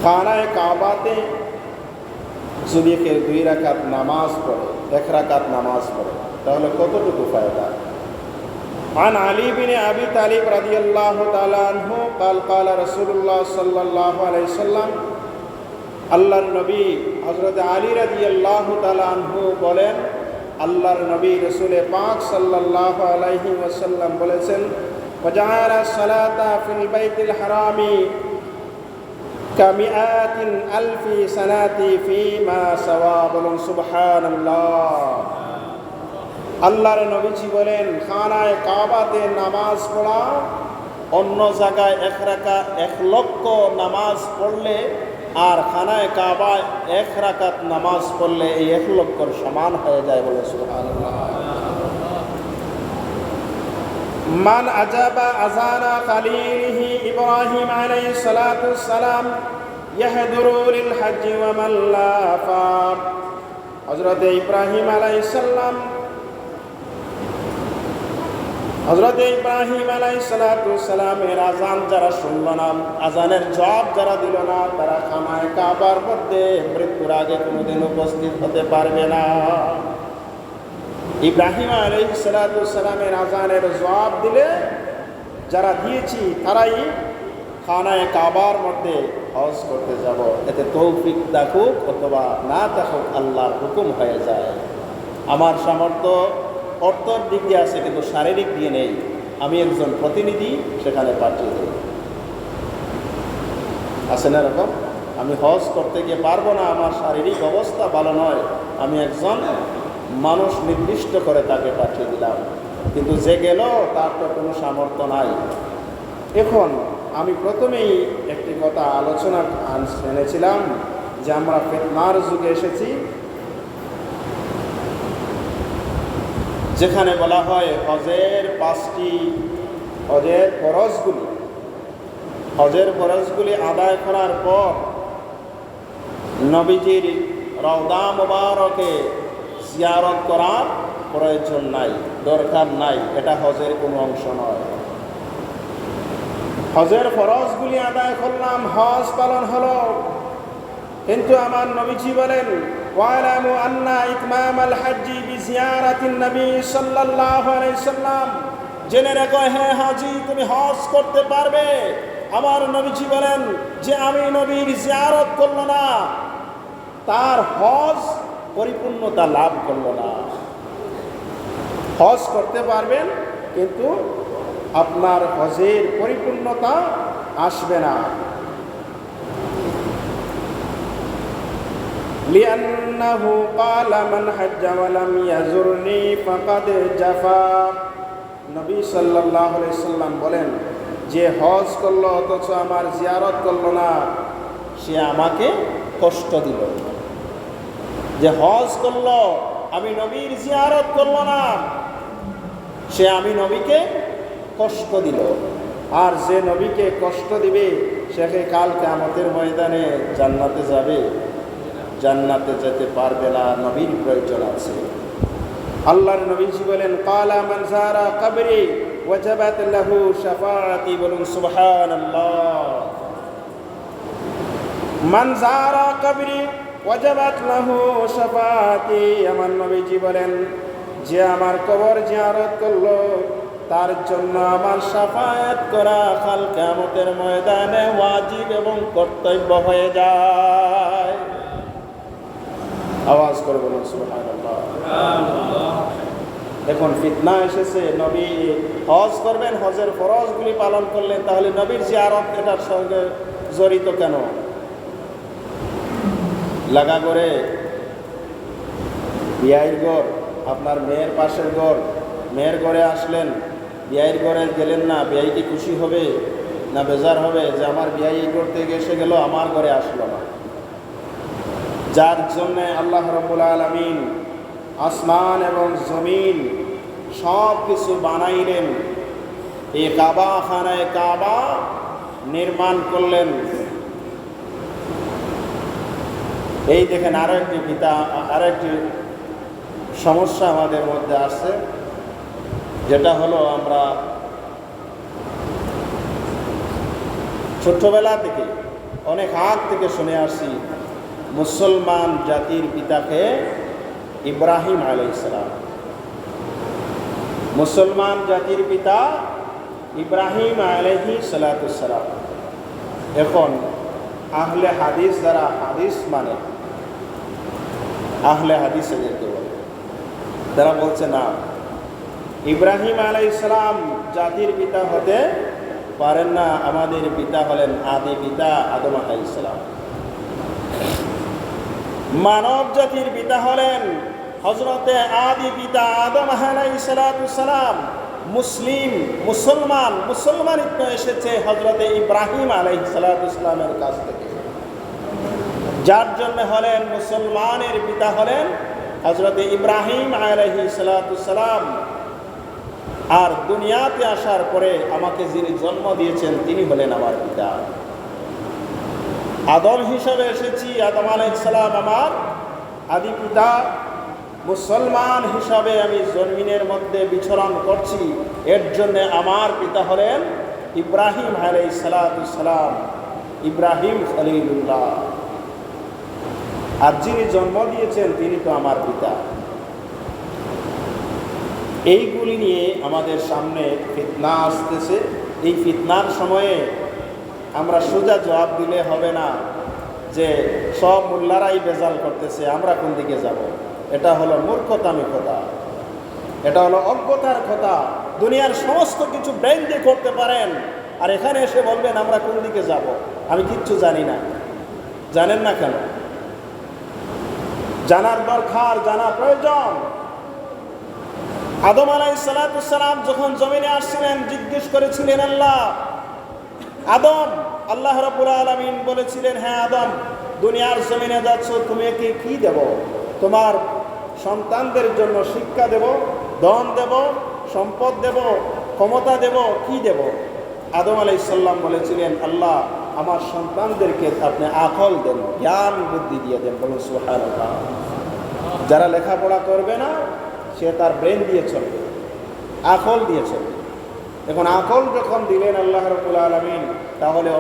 খানায় কাবাতে যদি কেউ 2 রাকাত নামাজ পড়ে, 1 রাকাত নামাজ পড়ে, তাহলে কতটুকু ফায়দা? عن علي بن أبي طالب رضي الله تعالى عنه قال قال رسول الله صلى الله عليه وسلم আল্লাহর নবী হযরত আলী রাদিয়াল্লাহু তাআলা আনহু বলেন, আল্লাহর নবী রাসূল পাক সাল্লাল্লাহু আলাইহি ওয়াসাল্লাম বলেছেন, ওয়াজাআলা সালাতা ফিল বাইতিল হারামি কামিআতিন আলফি সানাতি ফিমা সাওয়া। বলুন সুবহানাল্লাহ। আল্লাহর নবীজি বলেন, খানায় কাবাতে নামাজ পড়া অন্য জায়গায় 1 লক্ষ নামাজ পড়লে আর খানায় কাবায় 1 রাকাত নামাজ পড়লে এই 1 লক্ষর সমান হয়ে যায়। বলে সুবহানাল্লাহ। মান আজাবা আযানা খালিলিহি ইব্রাহিম আলাইহিস সালাতু সালাম ইয়াহদুরু লিল হজ্জ ওয়া মান লা ফাম। হযরত ইব্রাহিম আলাইহিস সালাম আলাইহিসসালামের আজান যারা শুনল না, আজানের জবাব যারা দিল না, তারা খানায় কাবার মধ্যে মৃত্যুর আগে কোনোদিন উপস্থিত হতে পারবে না। ইব্রাহিম আলাইহিসসালামের আজানের জবাব দিলে যারা দিয়েছি তারাই খানায় কাবার মধ্যে হজ করতে যাব। এতে তৌফিক থাকুক অথবা না থাকুক, আল্লাহর হুকুম হয়ে যায়। আমার সামর্থ্য অর্থর দিক দিয়ে আছে, কিন্তু শারীরিক দিয়ে নেই। আমি একজন প্রতিনিধি সেখানে পাঠিয়ে দেব। আছে না এরকম? আমি হজ করতে গিয়ে পারবো না, আমার শারীরিক অবস্থা ভালো নয়, আমি একজন মানুষ নির্দিষ্ট করে তাকে পাঠিয়ে দিলাম, কিন্তু যে গেল তার তো কোনো সামর্থ্য নাই। এখন আমি প্রথমেই একটি কথা আলোচনা এনেছিলাম যে আমরা ফিতনার যুগে এসেছি, যেখানে বলা হয় হজের 5টি হজের ফরজগুলি আদায় করার পর নবীজির রওজা মুবারকে জিয়ারত করার প্রয়োজন নাই, দরকার নাই, এটা হজের কোনো অংশ নয়। হজের ফরজগুলি আদায় করলাম, হজ পালন হলো, কিন্তু আমার নবীজি বলেন, ওয়ালামু আন্না ইতমামাল হজ্জি বিজিয়ারাতিন নবী সাল্লাল্লাহু আলাইহি সাল্লাম, জেনে রাখো হে হাজী, তুমি হজ করতে পারবে। আমার নবীজি বলেন যে আমি নবীর জিয়ারত করল না, তার হজ পরিপূর্ণতা লাভ করল না। হজ করতে পারবেন, কিন্তু আপনার হজের পরিপূর্ণতা আসবে না। লিআন্নাহু ক্বালা মান হাজ্জা ওয়া লাম ইয়াজুরনি ফাকাদ জাফা। নবী সাল্লাল্লাহু আলাইহি সাল্লাম বলেন, যে হজ করলো অথচ আমার জিয়ারত করলো না, সে আমাকে কষ্ট দিল। যে হজ করলো, আমি নবীর জিয়ারত করলো না, সে আমি নবীকে কষ্ট দিল। আর যে নবীকে কষ্ট দিবে সে কাল কিয়ামতের ময়দানে জান্নাতে যাবে? জান্নাতে যেতে পারবে না, নবীর প্রয়োজন আছে। আল্লাহর নবীজি বলেন, ক্বালা মান যারা কবরি ওয়াজাবাত লাহু শাফাআতি। বলুন সুবহানাল্লাহ। মান যারা কবরি ওয়াজাবাত লাহু শাফাআতি। আমার নবীজি বলেন, যে আমার কবর জিয়ারত করলো তার জন্য আমার শাফায়াত করা কাল কিয়ামতের ময়দানে ওয়াজিব এবং কর্তব্য হয়ে যায়। আওয়াজ করে বলুন সুবহানাল্লাহ। দেখুন ফিতনা এসেছে, নবী হজ করবেন, হজের ফরজগুলি পালন করলেন, তাহলে নবীর জিয়ারত এটার সঙ্গে জড়িত কেন? লাগা করে বিয়াইর ঘর, আপনার মেয়ের পাশের ঘর, মেয়ের ঘরে আসলেন, বিয়াইর ঘরে গেলেন না, বিয়াই কি খুশি হবে না বেজার হবে যে আমার বিয়াই এই ঘর থেকে এসে গেল, আমার ঘরে আসলো না? যার জন্য আল্লাহ রাব্বুল আলামিন আসমান এবং জমিন সব কিছু বানাইলেন, এই কাবা খানায় কাবা নির্মাণ করলেন। এই দেখেন আরেকটি সমস্যা আমাদের মধ্যে আসছে, যেটা হলো আমরা ছোট্টবেলা থেকে অনেক আগ থেকে শুনে আসছি মুসলমান জাতির পিতাকে ইব্রাহিম আলাইহিস সালাম। মুসলমান জাতির পিতা ইব্রাহিম আলাইহিস সালাম। এখন আহলে হাদিস যারা হাদিস মানে, আহলে হাদিস এদেরকে বলে, তারা বলছে না, ইব্রাহিম আলাইহিস সালাম জাতির পিতা হতে পারেন না, আমাদের পিতা হলেন আদি পিতা আদম আলাইহিস সালাম। মানব জাতির পিতা হলেন হযরতে আদি পিতা আদম আলাইহিস সালাম। মুসলমানিত্ব এসেছে হযরতে ইব্রাহিম আলাইহিস সালামের কাছ থেকে, যার জন্য হলেন মুসলমানের পিতা হলেন হযরতে ইব্রাহিম আলাইহিস সালাম। আর দুনিয়াতে আসার পরে আমাকে যিনি জন্ম দিয়েছেন তিনি হলেন আমার পিতা। আদম হিসাবে এসেছি, আদম আলাইহিস সালাম আমার আদি পিতা। মুসলমান হিসাবে আমি জমিনের মধ্যে বিচরণ করছি, এর জন্য আমার পিতা হলেন ইব্রাহিম আলাইহিস সালাম, ইব্রাহিম খলিলুল্লাহ। আর যিনি জন্ম দিয়েছেন তিনি তো আমার পিতা। এইগুলি নিয়ে আমাদের সামনে ফিতনা আসতেছে। এই ফিতনার সময়ে আমরা সোজা জবাব দিলে হবে না যে সব মোল্লারাই বেজাল করতেছে, আমরা কোন দিকে যাব। এটা হলো মূর্খতামি কথা, এটা হলো অজ্ঞতার কথা। দুনিয়ার সমস্ত কিছু ব্রেন দিয়ে করতে পারেন, আর এখানে এসে বলবেন আমরা কোন দিকে যাব, আমি কিচ্ছু জানি না। জানেন না কেন? জানার দরকার, জানা প্রয়োজন। আদম আলাইহিস সালাম যখন জমিনে আসছিলেন জিজ্ঞেস করেছিলেন আদম, আল্লাহ রাব্বুল আলামিন বলেছিলেন, হ্যাঁ আদম, দুনিয়ার জমিনে যাচ্ছ, তুমি কি দেব? তোমার সন্তানদের জন্য শিক্ষা দেব, ধন দেব, সম্পদ দেব, ক্ষমতা দেব, কি দেব? আদম আলাইহিস সালাম বলেছিলেন, আল্লাহ আমার সন্তানদেরকে আপনি আকল দেন, জ্ঞান বুদ্ধি দিয়ে দেন। বলুন সুবহানাল্লাহ। যারা লেখাপড়া করবে না সে তার ব্রেন দিয়ে চলবে, আকল দিয়ে চলবে। এখন আকল যখন দিলেন আল্লাহ রাব্বুল আলামিন, তাহলে